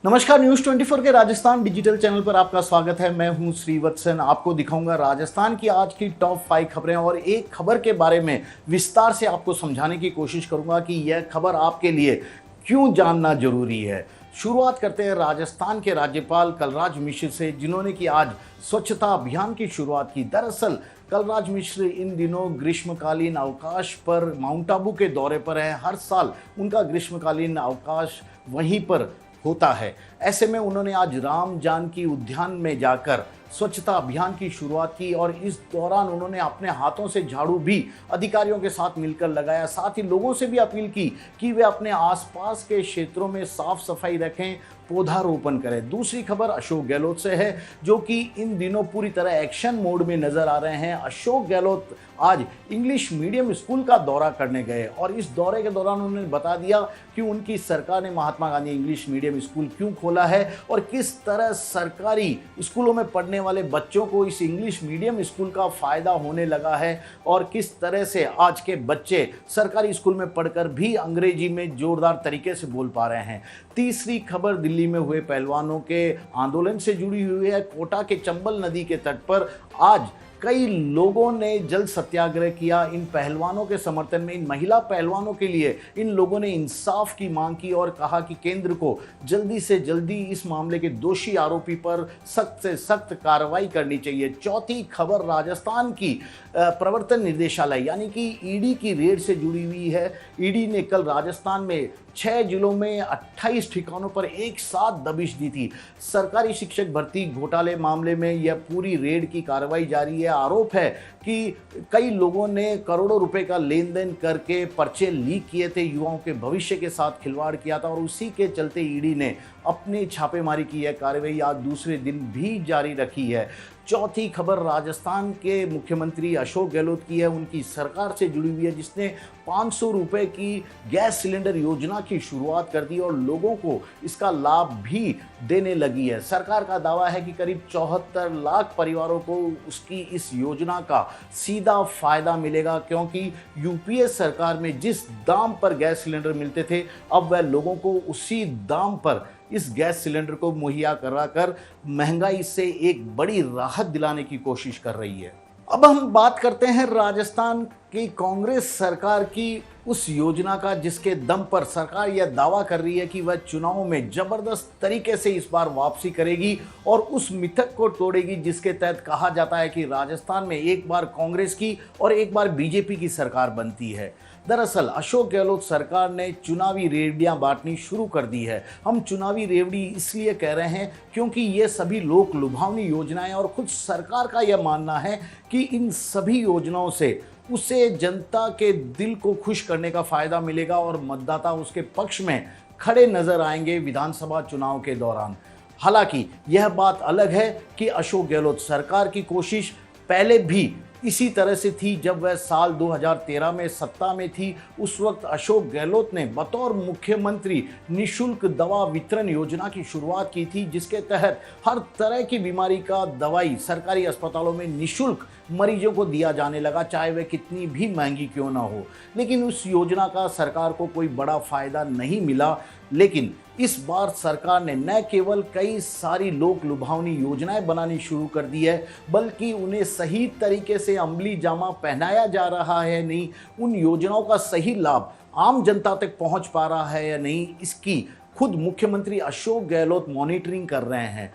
नमस्कार, न्यूज़ 24 के Rajasthan digital channel पर आपका स्वागत है। मैं हूं श्रीवत्सन। आपको दिखाऊंगा राजस्थान की आज की टॉप 5 खबरें और एक खबर के बारे में विस्तार से आपको समझाने की कोशिश करूंगा कि यह खबर आपके लिए क्यों जानना जरूरी है। शुरुआत करते हैं राजस्थान के राज्यपाल कलराज मिश्र से, जिन्होंने कि आज स्वच्छता अभियान की शुरुआत की। दरअसल कलराज मिश्र इन दिनों ग्रीष्मकालीन अवकाश पर माउंट आबू के दौरे पर हैं। हर साल उनका ग्रीष्मकालीन अवकाश वहीं पर होता है। ऐसे में उन्होंने आज राम जानकी उद्यान में जाकर स्वच्छता अभियान की शुरुआत की और इस दौरान उन्होंने अपने हाथों से झाड़ू भी अधिकारियों के साथ मिलकर लगाया। साथ ही लोगों से भी अपील की कि वे अपने आसपास के क्षेत्रों में साफ सफाई रखें, पौधारोपण करें। दूसरी खबर अशोक गहलोत से है, जो कि इन दिनों पूरी तरह एक्शन मोड में नजर आ रहे हैं। अशोक गहलोत आज इंग्लिश मीडियम स्कूल का दौरा करने गए और इस दौरे के दौरान उन्होंने बता दिया कि उनकी सरकार ने Mahatma Gandhi English medium school क्यों खोला है और किस तरह सरकारी स्कूलों में पढ़ने वाले बच्चों को इस इंग्लिश मीडियम स्कूल का फायदा होने लगा है और किस तरह से आज के बच्चे सरकारी स्कूल में पढ़कर भी अंग्रेजी में जोरदार तरीके से बोल पा रहे हैं। तीसरी खबर दिल्ली में हुए पहलवानों के आंदोलन से जुड़ी हुई है। कोटा के चंबल नदी के तट पर आज कई लोगों ने जल सत्याग्रह किया इन पहलवानों के समर्थन में। इन महिला पहलवानों के लिए इन लोगों ने इंसाफ की मांग की और कहा कि केंद्र को जल्दी से जल्दी इस मामले के दोषी आरोपी पर सख्त से सख्त कार्रवाई करनी चाहिए। चौथी खबर राजस्थान की प्रवर्तन निदेशालय यानी कि ईडी की रेड से जुड़ी हुई है। ईडी ने कल राजस्थान में 6 जिलों में 28 ठिकानों पर एक साथ दबिश दी थी। सरकारी शिक्षक भर्ती घोटाले मामले में यह पूरी रेड की कार्रवाई जारी है। आरोप है कि कई लोगों ने करोड़ों रुपए का लेन देन करके पर्चे लीक किए थे, युवाओं के भविष्य के साथ खिलवाड़ किया था और उसी के चलते ईडी ने अपनी छापेमारी की है। कार्रवाई आज दूसरे दिन भी जारी रखी है। चौथी खबर राजस्थान के मुख्यमंत्री अशोक गहलोत की है। उनकी सरकार से जुड़ी हुई है, जिसने 500 रुपए की गैस सिलेंडर योजना की शुरुआत कर दी और लोगों को इसका लाभ भी देने लगी है। सरकार का दावा है कि करीब 74 लाख परिवारों को उसकी इस योजना का सीधा फायदा मिलेगा, क्योंकि यूपीए सरकार में जिस दाम पर गैस सिलेंडर मिलते थे, अब वह लोगों को उसी दाम पर इस गैस सिलेंडर को मुहैया कराकर महंगाई से एक बड़ी राहत दिलाने की कोशिश कर रही है। अब हम बात करते हैं राजस्थान की कांग्रेस सरकार की उस योजना का, जिसके दम पर सरकार यह दावा कर रही है कि वह चुनाव में जबरदस्त तरीके से इस बार वापसी करेगी और उस मिथक को तोड़ेगी जिसके तहत कहा जाता है कि राजस्थान में एक बार कांग्रेस की और एक बार बीजेपी की सरकार बनती है। दरअसल अशोक गहलोत सरकार ने चुनावी रेवड़ियां बांटनी शुरू कर दी है। हम चुनावी रेवड़ी इसलिए कह रहे हैं क्योंकि ये सभी लोक लुभावनी योजनाएं और खुद सरकार का यह मानना है कि इन सभी योजनाओं से उसे जनता के दिल को खुश करने का फायदा मिलेगा और मतदाता उसके पक्ष में खड़े नजर आएंगे विधानसभा चुनाव के दौरान। हालांकि यह बात अलग है कि अशोक गहलोत सरकार की कोशिश पहले भी इसी तरह से थी। जब वह साल 2013 में सत्ता में थी, उस वक्त अशोक गहलोत ने बतौर मुख्यमंत्री निशुल्क दवा वितरण योजना की शुरुआत की थी, जिसके तहत हर तरह की बीमारी का दवाई सरकारी अस्पतालों में निशुल्क मरीजों को दिया जाने लगा, चाहे वह कितनी भी महंगी क्यों ना हो। लेकिन उस योजना का सरकार को कोई बड़ा फायदा नहीं मिला। लेकिन इस बार सरकार ने न केवल कई सारी लोक लुभावनी योजनाएं बनानी शुरू कर दी है, बल्कि उन्हें सही तरीके से अमली जामा पहनाया जा रहा है नहीं, उन योजनाओं का सही लाभ आम जनता तक पहुंच पा रहा है या नहीं, इसकी खुद मुख्यमंत्री अशोक गहलोत मॉनिटरिंग कर रहे हैं।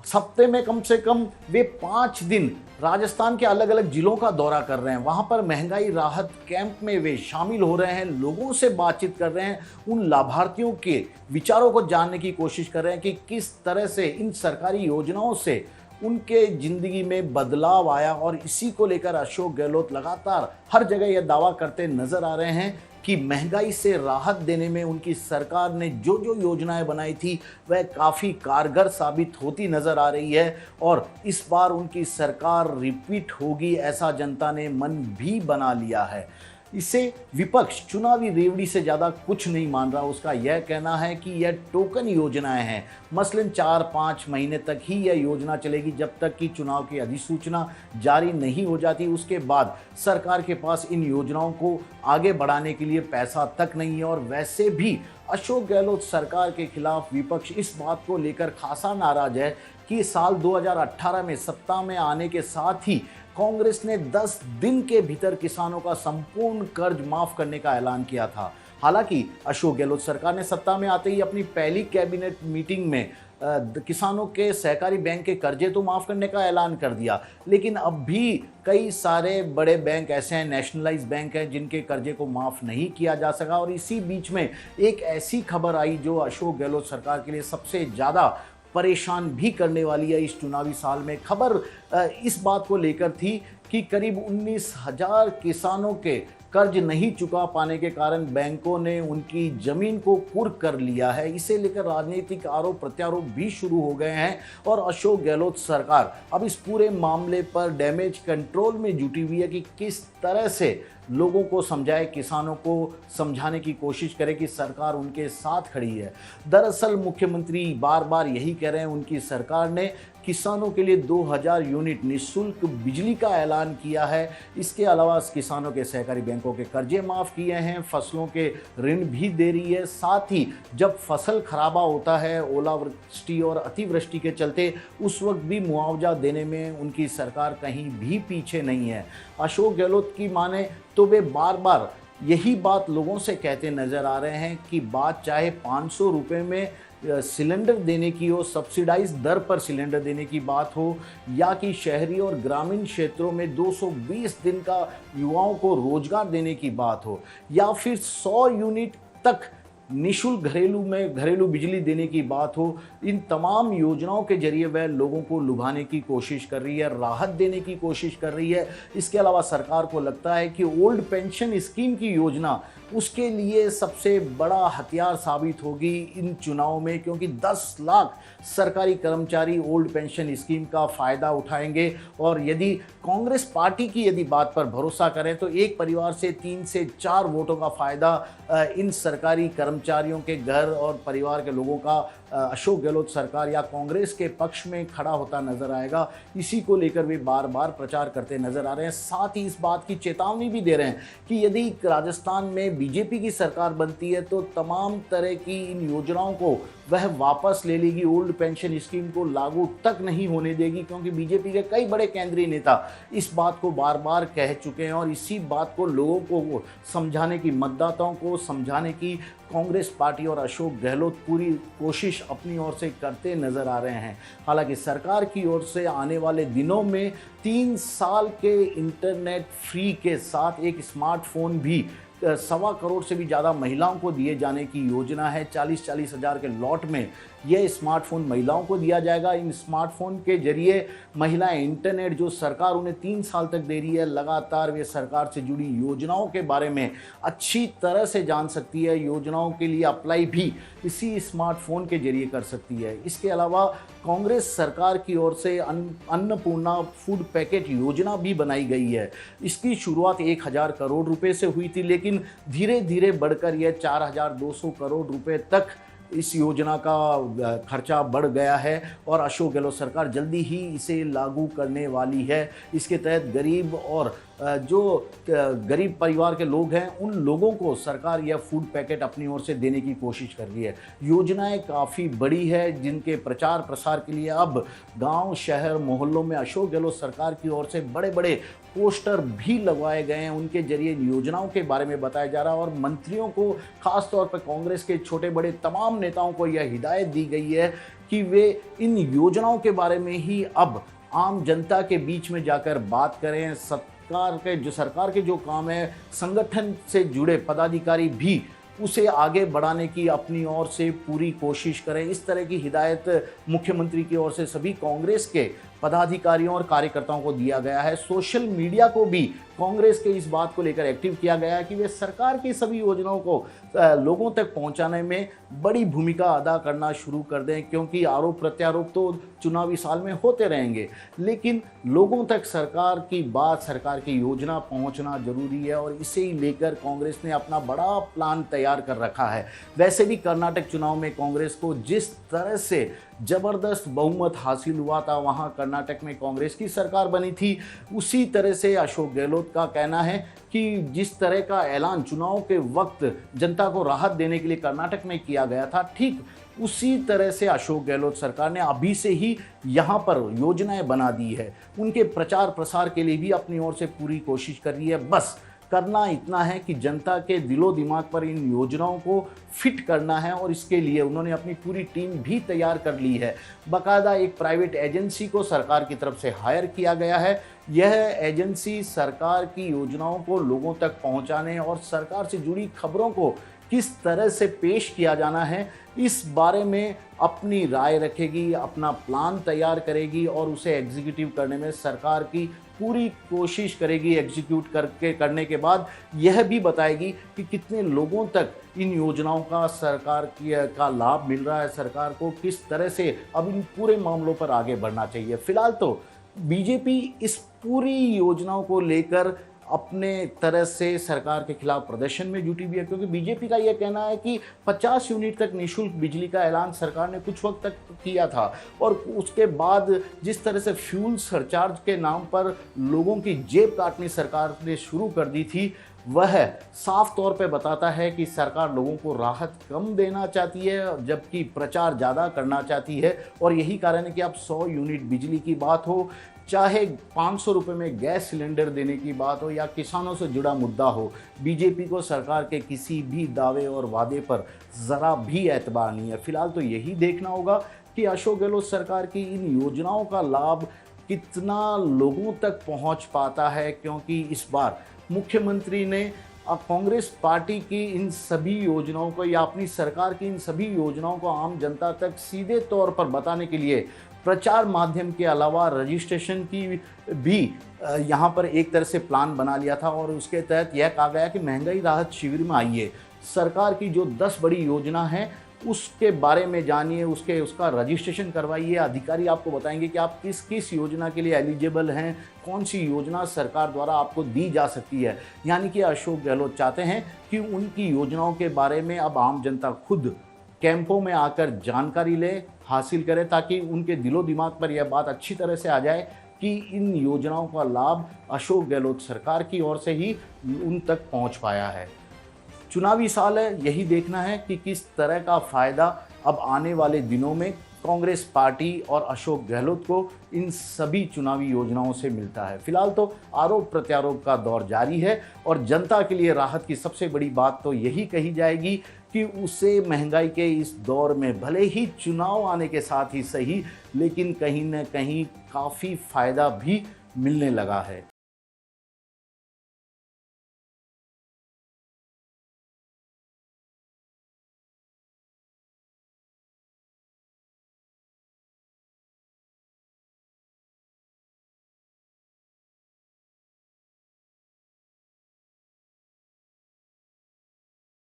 हफ्ते में कम से कम वे 5 दिन राजस्थान के अलग अलग जिलों का दौरा कर रहे हैं। वहां पर महंगाई राहत कैंप में वे शामिल हो रहे हैं, लोगों से बातचीत कर रहे हैं, उन लाभार्थियों के विचारों को जानने की कोशिश कर रहे हैं कि किस तरह से इन सरकारी योजनाओं से उनके जिंदगी में बदलाव आया। और इसी को लेकर अशोक गहलोत लगातार हर जगह यह दावा करते नजर आ रहे हैं कि महंगाई से राहत देने में उनकी सरकार ने जो जो योजनाएं बनाई थी वह काफ़ी कारगर साबित होती नज़र आ रही है और इस बार उनकी सरकार रिपीट होगी, ऐसा जनता ने मन भी बना लिया है। इसे विपक्ष चुनावी रेवड़ी से ज़्यादा कुछ नहीं मान रहा। उसका यह कहना है कि यह टोकन योजनाएं हैं, मसलन 4-5 महीने तक ही यह योजना चलेगी, जब तक कि चुनाव की अधिसूचना जारी नहीं हो जाती। उसके बाद सरकार के पास इन योजनाओं को आगे बढ़ाने के लिए पैसा तक नहीं है। और वैसे भी अशोक गहलोत सरकार के खिलाफ विपक्ष इस बात को लेकर खासा नाराज है कि साल 2018 में सत्ता में आने के साथ ही कांग्रेस ने 10 दिन के भीतर किसानों का संपूर्ण कर्ज माफ करने का ऐलान किया था। हालांकि अशोक गहलोत सरकार ने सत्ता में आते ही अपनी पहली कैबिनेट मीटिंग में किसानों के सहकारी बैंक के कर्जे तो माफ़ करने का ऐलान कर दिया, लेकिन अब भी कई सारे बड़े बैंक ऐसे हैं, नेशनलाइज बैंक हैं, जिनके कर्जे को माफ़ नहीं किया जा सका। और इसी बीच में एक ऐसी खबर आई जो अशोक गहलोत सरकार के लिए सबसे ज़्यादा परेशान भी करने वाली है इस चुनावी साल में। खबर इस बात को लेकर थी कि करीब 19,000 किसानों के कर्ज नहीं चुका पाने के कारण बैंकों ने उनकी जमीन को कुर्क कर लिया है। इसे लेकर राजनीतिक आरोप प्रत्यारोप भी शुरू हो गए हैं और अशोक गहलोत सरकार अब इस पूरे मामले पर डैमेज कंट्रोल में जुटी हुई है कि किस तरह से लोगों को समझाए, किसानों को समझाने की कोशिश करे कि सरकार उनके साथ खड़ी है। दरअसल मुख्यमंत्री बार बार यही कह रहे हैं, उनकी सरकार ने किसानों के लिए 2000 यूनिट निःशुल्क बिजली का ऐलान किया है। इसके अलावा किसानों के सहकारी बैंकों के कर्जे माफ़ किए हैं, फसलों के ऋण भी दे रही है। साथ ही जब फसल खराबा होता है ओलावृष्टि और अतिवृष्टि के चलते, उस वक्त भी मुआवजा देने में उनकी सरकार कहीं भी पीछे नहीं है। अशोक गहलोत की माने तो वे बार बार यही बात लोगों से कहते नज़र आ रहे हैं कि बात चाहे 500 रुपये में सिलेंडर देने की हो, सब्सिडाइज दर पर सिलेंडर देने की बात हो, या कि शहरी और ग्रामीण क्षेत्रों में 220 दिन का युवाओं को रोजगार देने की बात हो, या फिर 100 यूनिट तक निःशुल्क घरेलू बिजली देने की बात हो। इन तमाम योजनाओं के जरिए वह लोगों को लुभाने की कोशिश कर रही है, राहत देने की कोशिश कर रही है। इसके अलावा सरकार को लगता है कि ओल्ड पेंशन स्कीम की योजना उसके लिए सबसे बड़ा हथियार साबित होगी इन चुनावों में, क्योंकि 10 लाख सरकारी कर्मचारी ओल्ड पेंशन स्कीम का फ़ायदा उठाएंगे। और यदि कांग्रेस पार्टी की यदि बात पर भरोसा करें तो एक परिवार से 3 से 4 वोटों का फ़ायदा इन सरकारी कर्मचारियों के घर और परिवार के लोगों का अशोक गहलोत सरकार या कांग्रेस के पक्ष में खड़ा होता नजर आएगा। इसी को लेकर वे बार बार प्रचार करते नजर आ रहे हैं। साथ ही इस बात की चेतावनी भी दे रहे हैं कि यदि राजस्थान में बीजेपी की सरकार बनती है तो तमाम तरह की इन योजनाओं को वह वापस ले लेगी, ओल्ड पेंशन स्कीम को लागू तक नहीं होने देगी, क्योंकि बीजेपी के कई बड़े केंद्रीय नेता इस बात को बार बार कह चुके हैं। और इसी बात को लोगों को समझाने की, मतदाताओं को समझाने की कांग्रेस पार्टी और अशोक गहलोत पूरी कोशिश अपनी ओर से करते नजर आ रहे हैं। हालांकि सरकार की ओर से आने वाले दिनों में 3 साल के इंटरनेट फ्री के साथ एक स्मार्टफोन भी 1.25 करोड़ से भी ज़्यादा महिलाओं को दिए जाने की योजना है। 40-40 हज़ार के लॉट में यह स्मार्टफोन महिलाओं को दिया जाएगा। इन स्मार्टफोन के जरिए महिलाएं इंटरनेट जो सरकार उन्हें 3 साल तक दे रही है, लगातार वे सरकार से जुड़ी योजनाओं के बारे में अच्छी तरह से जान सकती है। योजनाओं के लिए अप्लाई भी इसी स्मार्टफोन के जरिए कर सकती है। इसके अलावा कांग्रेस सरकार की ओर से अन्नपूर्णा फूड पैकेट योजना भी बनाई गई है। इसकी शुरुआत 1000 करोड़ रुपए से हुई थी, लेकिन धीरे धीरे बढ़कर यह 4200 करोड़ रुपए तक इस योजना का खर्चा बढ़ गया है और अशोक गहलोत सरकार जल्दी ही इसे लागू करने वाली है। इसके तहत गरीब और जो गरीब परिवार के लोग हैं उन लोगों को सरकार यह फूड पैकेट अपनी ओर से देने की कोशिश कर रही है। योजनाएं काफ़ी बड़ी है जिनके प्रचार प्रसार के लिए अब गांव, शहर, मोहल्लों में अशोक गहलोत सरकार की ओर से बड़े बड़े पोस्टर भी लगवाए गए हैं। उनके जरिए योजनाओं के बारे में बताया जा रहा है और मंत्रियों को, खास तौर पर कांग्रेस के छोटे बड़े तमाम नेताओं को यह हिदायत दी गई है कि वे इन योजनाओं के बारे में ही अब आम जनता के बीच में जाकर बात करें। सरकार के जो काम है, संगठन से जुड़े पदाधिकारी भी उसे आगे बढ़ाने की अपनी ओर से पूरी कोशिश करें। इस तरह की हिदायत मुख्यमंत्री की ओर से सभी कांग्रेस के पदाधिकारियों और कार्यकर्ताओं को दिया गया है। सोशल मीडिया को भी कांग्रेस के इस बात को लेकर एक्टिव किया गया है कि वे सरकार की सभी योजनाओं को लोगों तक पहुंचाने में बड़ी भूमिका अदा करना शुरू कर दें, क्योंकि आरोप प्रत्यारोप तो चुनावी साल में होते रहेंगे, लेकिन लोगों तक सरकार की बात, सरकार की योजना पहुंचना जरूरी है और इसे ही लेकर कांग्रेस ने अपना बड़ा प्लान तैयार कर रखा है। वैसे भी कर्नाटक चुनाव में कांग्रेस को जिस तरह से जबरदस्त बहुमत हासिल हुआ था, वहां कर्नाटक में कांग्रेस की सरकार बनी थी, उसी तरह से अशोक गहलोत का कहना है कि जिस तरह का ऐलान चुनाव के वक्त जनता को राहत देने के लिए कर्नाटक में किया गया था, ठीक उसी तरह से अशोक गहलोत सरकार ने अभी से ही यहाँ पर योजनाएं बना दी है। उनके प्रचार प्रसार के लिए भी अपनी ओर से पूरी कोशिश कर रही है। बस करना इतना है कि जनता के दिलो दिमाग पर इन योजनाओं को फिट करना है और इसके लिए उन्होंने अपनी पूरी टीम भी तैयार कर ली है। बाकायदा एक प्राइवेट एजेंसी को सरकार की तरफ से हायर किया गया है। यह एजेंसी सरकार की योजनाओं को लोगों तक पहुंचाने और सरकार से जुड़ी खबरों को किस तरह से पेश किया जाना है, इस बारे में अपनी राय रखेगी, अपना प्लान तैयार करेगी और उसे एग्जीक्यूटिव करने में सरकार की पूरी कोशिश करेगी। एग्जीक्यूट करने के बाद यह भी बताएगी कि कितने लोगों तक इन योजनाओं का का लाभ मिल रहा है, सरकार को किस तरह से अब इन पूरे मामलों पर आगे बढ़ना चाहिए। फिलहाल तो बीजेपी इस पूरी योजनाओं को लेकर अपने तरह से सरकार के खिलाफ प्रदर्शन में जुटी हुई है, क्योंकि बीजेपी का यह कहना है कि 50 यूनिट तक निःशुल्क बिजली का ऐलान सरकार ने कुछ वक्त तक किया था और उसके बाद जिस तरह से फ्यूल सरचार्ज के नाम पर लोगों की जेब काटनी सरकार ने शुरू कर दी थी, वह साफ तौर पे बताता है कि सरकार लोगों को राहत कम देना चाहती है जबकि प्रचार ज़्यादा करना चाहती है। और यही कारण है कि अब 100 यूनिट बिजली की बात हो, चाहे 500 रुपये में गैस सिलेंडर देने की बात हो या किसानों से जुड़ा मुद्दा हो, बीजेपी को सरकार के किसी भी दावे और वादे पर ज़रा भी एतबार नहीं है। फिलहाल तो यही देखना होगा कि अशोक गहलोत सरकार की इन योजनाओं का लाभ कितना लोगों तक पहुंच पाता है, क्योंकि इस बार मुख्यमंत्री ने कांग्रेस पार्टी की इन सभी योजनाओं को या अपनी सरकार की इन सभी योजनाओं को आम जनता तक सीधे तौर पर बताने के लिए प्रचार माध्यम के अलावा रजिस्ट्रेशन की भी यहाँ पर एक तरह से प्लान बना लिया था और उसके तहत यह कहा गया कि महंगाई राहत शिविर में आइए, सरकार की जो 10 बड़ी योजना है उसके बारे में जानिए, उसका रजिस्ट्रेशन करवाइए। अधिकारी आपको बताएंगे कि आप किस किस योजना के लिए एलिजिबल हैं, कौन सी योजना सरकार द्वारा आपको दी जा सकती है। यानी कि अशोक गहलोत चाहते हैं कि उनकी योजनाओं के बारे में अब आम जनता खुद कैंपों में आकर जानकारी ले, हासिल करे, ताकि उनके दिलो दिमाग पर यह बात अच्छी तरह से आ जाए कि इन योजनाओं का लाभ अशोक गहलोत सरकार की ओर से ही उन तक पहुंच पाया है। चुनावी साल है, यही देखना है कि किस तरह का फ़ायदा अब आने वाले दिनों में कांग्रेस पार्टी और अशोक गहलोत को इन सभी चुनावी योजनाओं से मिलता है। फिलहाल तो आरोप प्रत्यारोप का दौर जारी है और जनता के लिए राहत की सबसे बड़ी बात तो यही कही जाएगी कि उसे महंगाई के इस दौर में भले ही चुनाव आने के साथ ही सही, लेकिन कहीं न कहीं काफ़ी फ़ायदा भी मिलने लगा है।